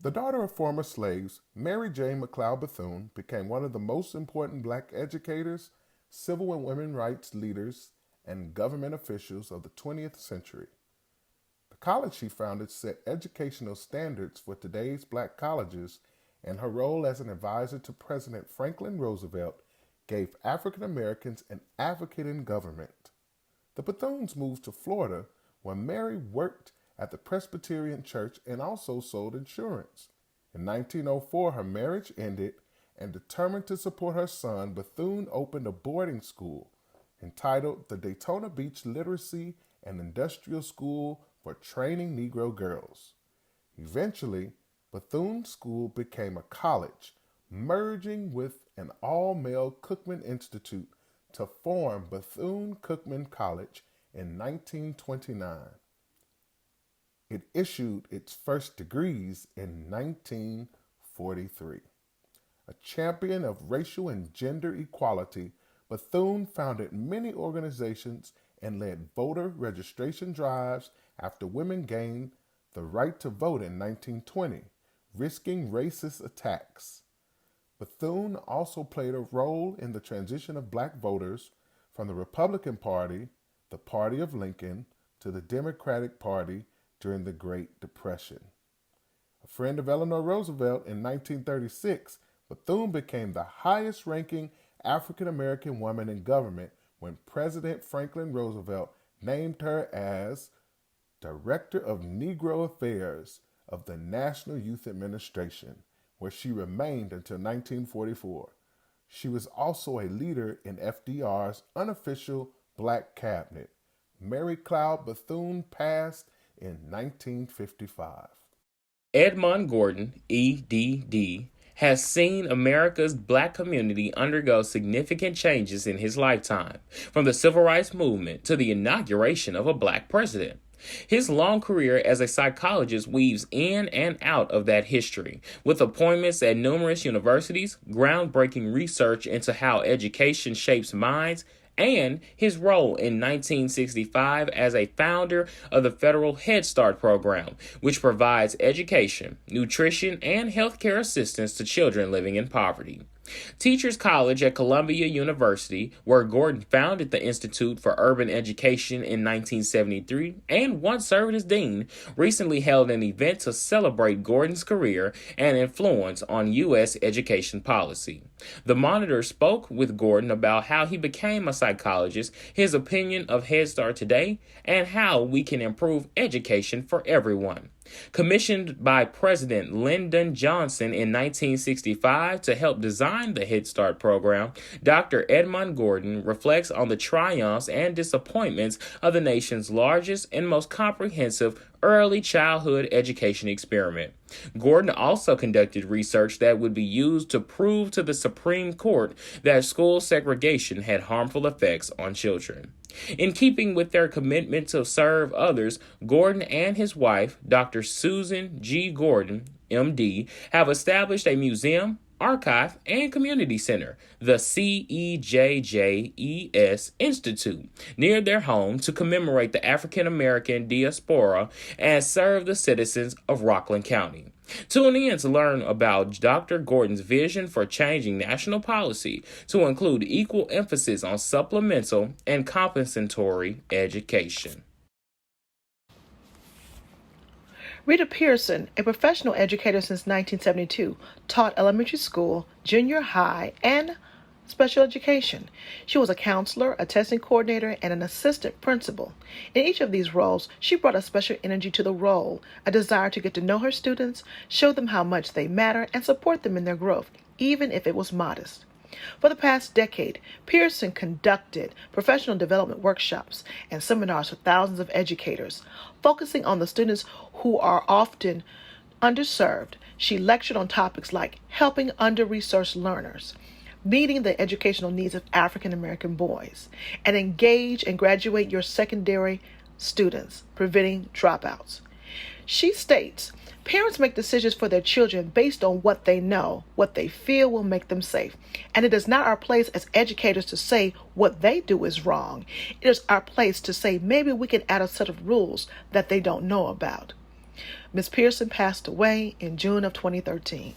The daughter of former slaves, Mary Jane McLeod Bethune became one of the most important black educators, civil and women's rights leaders, and government officials of the 20th century. The college she founded set educational standards for today's black colleges, and her role as an advisor to President Franklin Roosevelt gave African Americans an advocate in government. The Bethunes moved to Florida, where Mary worked at the Presbyterian Church and also sold insurance. In 1904, her marriage ended, and determined to support her son, Bethune opened a boarding school entitled the Daytona Beach Literacy and Industrial School for Training Negro Girls. Eventually, Bethune School became a college, merging with an all-male Cookman Institute to form Bethune-Cookman College in 1929. It issued its first degrees in 1943. A champion of racial and gender equality, Bethune founded many organizations and led voter registration drives after women gained the right to vote in 1920, risking racist attacks. Bethune also played a role in the transition of black voters from the Republican Party, the Party of Lincoln, to the Democratic Party during the Great Depression. A friend of Eleanor Roosevelt in 1936, Bethune became the highest-ranking African-American woman in government when President Franklin Roosevelt named her as Director of Negro Affairs of the National Youth Administration, where she remained until 1944. She was also a leader in FDR's unofficial black cabinet. Mary Cloud Bethune passed in 1955. Edmond Gordon, EDD, has seen America's black community undergo significant changes in his lifetime, from the civil rights movement to the inauguration of a black president. His long career as a psychologist weaves in and out of that history, with appointments at numerous universities, groundbreaking research into how education shapes minds, and his role in 1965 as a founder of the federal Head Start program, which provides education, nutrition, and healthcare assistance to children living in poverty. Teachers College at Columbia University, where Gordon founded the Institute for Urban Education in 1973 and once served as dean, recently held an event to celebrate Gordon's career and influence on U.S. education policy. The Monitor spoke with Gordon about how he became a psychologist, his opinion of Head Start today, and how we can improve education for everyone. Commissioned by President Lyndon Johnson in 1965 to help design the Head Start program, Dr. Edmond Gordon reflects on the triumphs and disappointments of the nation's largest and most comprehensive early childhood education experiment. Gordon also conducted research that would be used to prove to the Supreme Court that school segregation had harmful effects on children. In keeping with their commitment to serve others, Gordon and his wife, Dr. Susan G. Gordon, MD, have established a museum, archive, and community center, the CEJJES Institute, near their home to commemorate the African American diaspora and serve the citizens of Rockland County. Tune in to learn about Dr. Gordon's vision for changing national policy to include equal emphasis on supplemental and compensatory education. Rita Pearson, a professional educator since 1972, taught elementary school, junior high, and special education. She was a counselor, a testing coordinator, and an assistant principal. In each of these roles, she brought a special energy to the role, a desire to get to know her students, show them how much they matter, and support them in their growth, even if it was modest. For the past decade, Pearson conducted professional development workshops and seminars for thousands of educators, focusing on the students who are often underserved. She lectured on topics like helping under-resourced learners, meeting the educational needs of African American boys, and engage and graduate your secondary students, preventing dropouts. She states, parents make decisions for their children based on what they know, what they feel will make them safe. And it is not our place as educators to say what they do is wrong. It is our place to say maybe we can add a set of rules that they don't know about. Ms. Pearson passed away in June of 2013.